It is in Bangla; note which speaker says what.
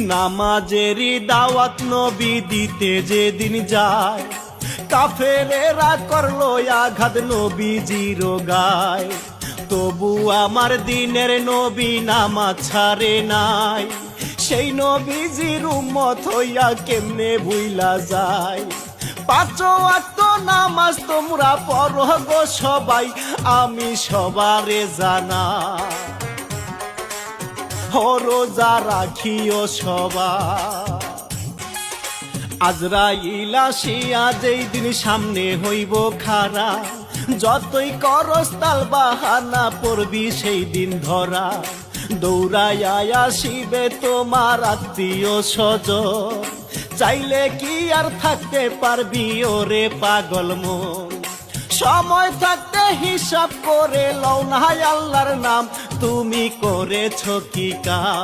Speaker 1: নামাজেরই দাওয়াত নবী দিতে যেদিন যায়, কাফেরেরা করলো আঘাত নবীজির গায়। তবু আমার দিনের নবী নামাজ ছাড়ে নাই, সেই নবীজির উম্মত হইয়া কেমনে ভুইলা যায়। পাঁচ ওয়াক্ত নামাজ তোমরা পড়ো গো সবাই, আমি সবারে জানা রোজা রাখিও সবাই। আজরাইল আসিয়া যেই দিন সামনে হইব খাড়া, যতই করস তাল বাহানা পড়বি সেই দিন ধরা। দৌড়াইয়া আসিবে তোমার আত্মীয় স্বজন, চাইলে কি আর থাকতে পারবি ওরে পাগল মন। সময় থাকতে হিসাব করে লও না আল্লাহর নাম, তুমি করেছ কি কাম।